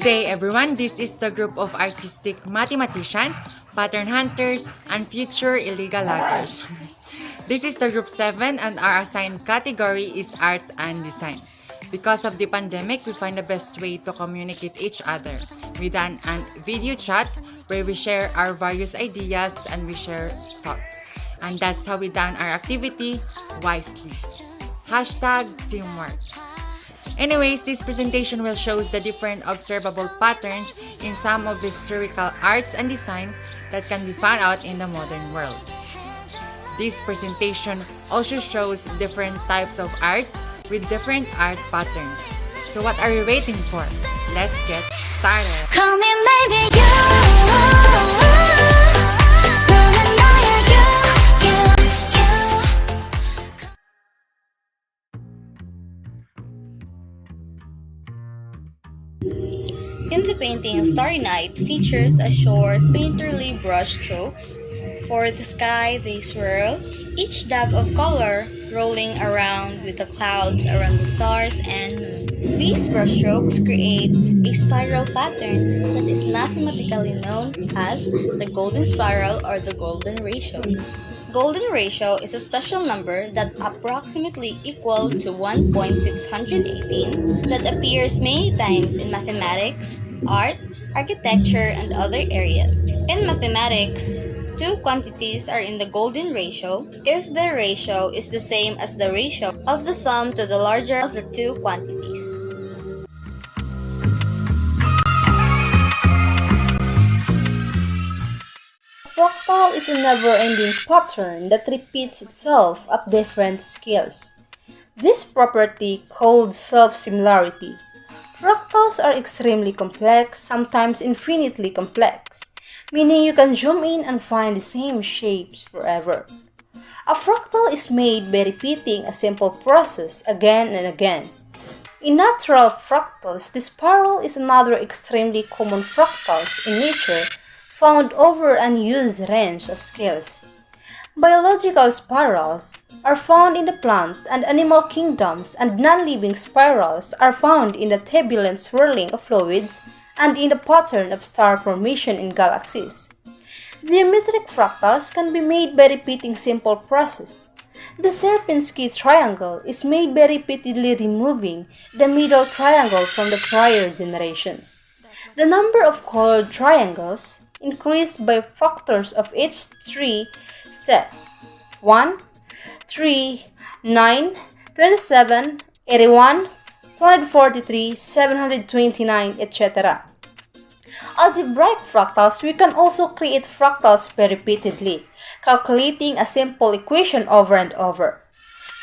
day everyone, this is the group of artistic mathematicians, pattern hunters, and future illegal hackers. This is the group 7 and our assigned category is arts and design. Because of the pandemic, we find the best way to communicate each other. We done a video chat where we share our various ideas and we share thoughts. And that's how we done our activity wisely. Hashtag teamwork. Anyways, this presentation will show the different observable patterns in some of the historical arts and design that can be found out in the modern world. This presentation also shows different types of arts with different art patterns. So what are you waiting for? Let's get started. Call me maybe you. In the painting, Starry Night features a short painterly brush strokes. For the sky, they swirl, each dab of color rolling around with the clouds around the stars and moon. These brushstrokes create a spiral pattern that is mathematically known as the golden spiral or the golden ratio. Golden ratio is a special number that approximately equal to 1.618 that appears many times in mathematics, art, architecture, and other areas. In mathematics, two quantities are in the golden ratio if the ratio is the same as the ratio of the sum to the larger of the two quantities. A fractal is a never-ending pattern that repeats itself at different scales. This property called self-similarity. Fractals are extremely complex, sometimes infinitely complex, meaning you can zoom in and find the same shapes forever. A fractal is made by repeating a simple process again and again. In natural fractals, the spiral is another extremely common fractals in nature found over an unused range of scales. Biological spirals are found in the plant and animal kingdoms, and non-living spirals are found in the turbulent swirling of fluids and in the pattern of star formation in galaxies. Geometric fractals can be made by repeating simple process. The Sierpinski triangle is made by repeatedly removing the middle triangle from the prior generations. The number of colored triangles increased by factors of each three steps: 1, 3, 9, 27, 81, 243, 729, etc. Algebraic fractals, we can also create fractals by repeatedly calculating a simple equation over and over.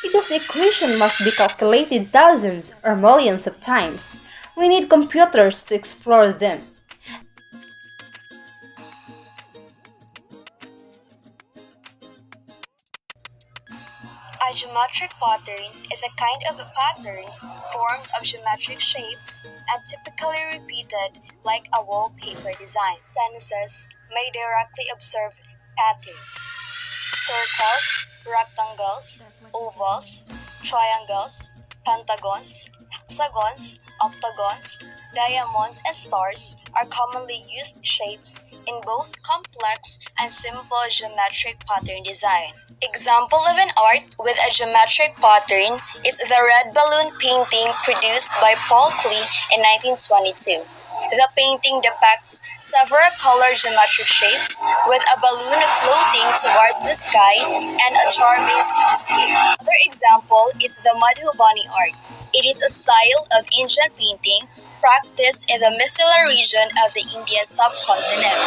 Because the equation must be calculated thousands or millions of times, we need computers to explore them. A geometric pattern is a kind of a pattern formed of geometric shapes and typically repeated like a wallpaper design. Sentences may directly observe patterns. Circles, rectangles, ovals, triangles, pentagons, hexagons, octagons, diamonds, and stars are commonly used shapes in both complex and simple geometric pattern design. Example of an art with a geometric pattern is the red balloon painting produced by Paul Klee in 1922. The painting depicts several colored geometric shapes with a balloon floating towards the sky and a charming cityscape. Another example is the Madhubani art. It is a style of Indian painting practiced in the Mithila region of the Indian subcontinent.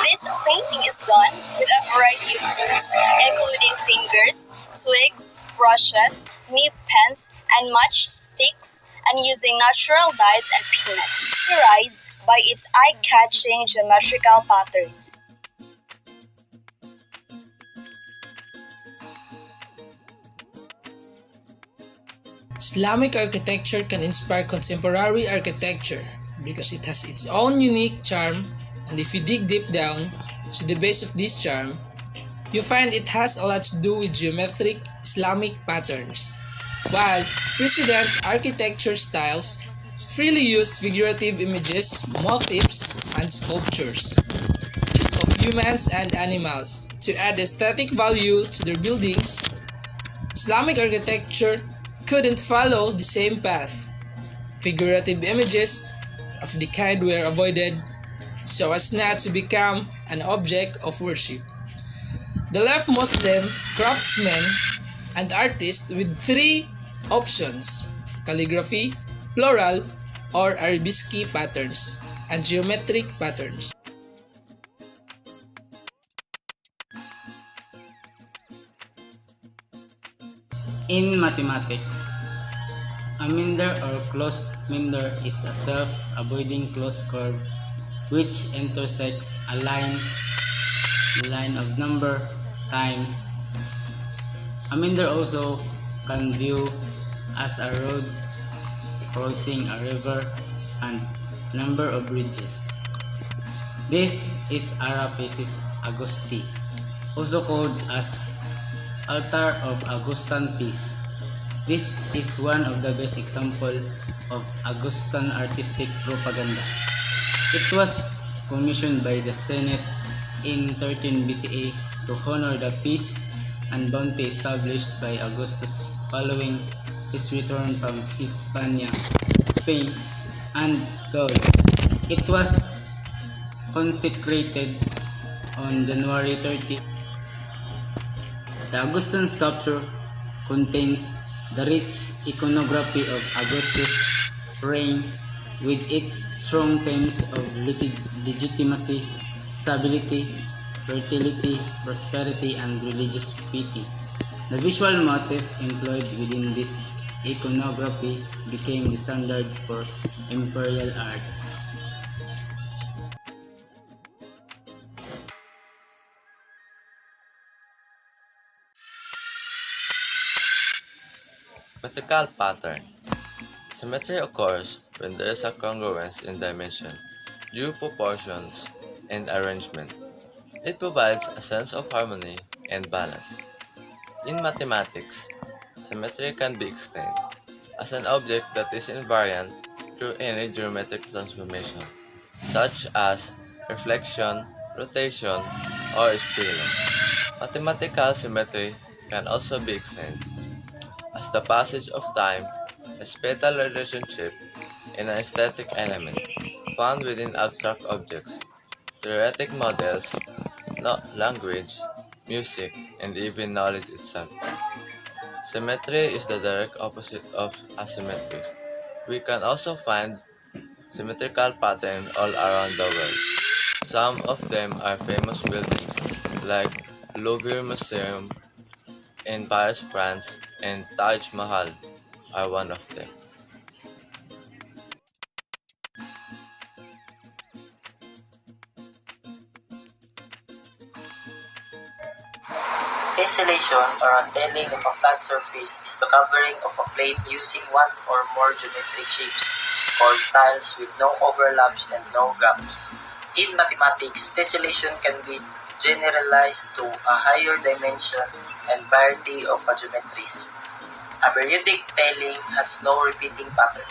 This painting is done with a variety of tools, including fingers, twigs, brushes, nib pens, and matchsticks, and using natural dyes and pigments, characterized by its eye-catching geometrical patterns. Islamic architecture can inspire contemporary architecture because it has its own unique charm, and if you dig deep down to the base of this charm, you find it has a lot to do with geometric Islamic patterns. While precedent architecture styles freely used figurative images, motifs, and sculptures of humans and animals to add aesthetic value to their buildings. Islamic architecture couldn't follow the same path. Figurative images of the kind were avoided so as not to become an object of worship. The left Muslim craftsmen and artists with three options: calligraphy, floral, or arabesque patterns, and geometric patterns. In mathematics, a minder or closed minder is a self-avoiding closed curve which intersects a line of number times. A minder also can view as a road crossing a river and number of bridges. This is Arapesis Augusti, also called as Altar of Augustan Peace. This is one of the best examples of Augustan artistic propaganda. It was commissioned by the Senate in 13 BCE to honor the peace and bounty established by Augustus following his return from Spain, and Gaul. It was consecrated on January 30. The Augustan sculpture contains the rich iconography of Augustus' reign with its strong themes of legitimacy, stability, fertility, prosperity, and religious piety. The visual motif employed within this iconography became the standard for imperial arts. Symmetrical pattern. Symmetry occurs when there is a congruence in dimension, due proportions, and arrangement. It provides a sense of harmony and balance. In mathematics, symmetry can be explained as an object that is invariant through any geometric transformation, such as reflection, rotation, or scaling. Mathematical symmetry can also be explained as the passage of time, a spatial relationship, and an aesthetic element found within abstract objects, theoretic models, language, music, and even knowledge itself. Symmetry is the direct opposite of asymmetry. We can also find symmetrical patterns all around the world. Some of them are famous buildings like Louvre Museum in Paris, France, and Taj Mahal are one of them. Tessellation, or untelling of a flat surface, is the covering of a plane using one or more geometric shapes, called tiles, with no overlaps and no gaps. In mathematics, tessellation can be generalized to a higher dimension and variety of geometries. A periodic tiling has no repeating pattern.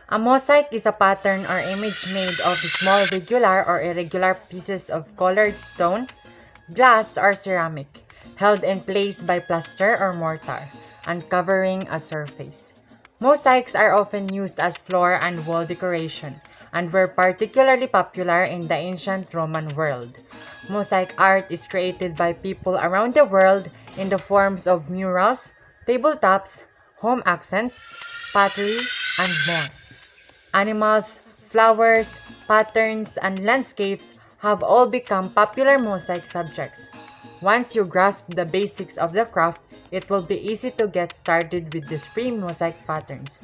A mosaic is a pattern or image made of small regular or irregular pieces of colored stone, glass, or ceramic, held in place by plaster or mortar, and covering a surface. Mosaics are often used as floor and wall decoration, and were particularly popular in the ancient Roman world. Mosaic art is created by people around the world in the forms of murals, tabletops, home accents, pottery, and more. Animals, flowers, patterns, and landscapes have all become popular mosaic subjects. Once you grasp the basics of the craft, it will be easy to get started with these free mosaic patterns.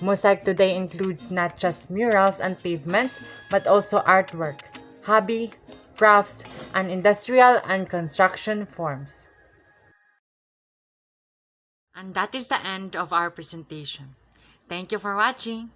Mosaic today includes not just murals and pavements, but also artwork, hobby, crafts, and industrial and construction forms. And that is the end of our presentation. Thank you for watching.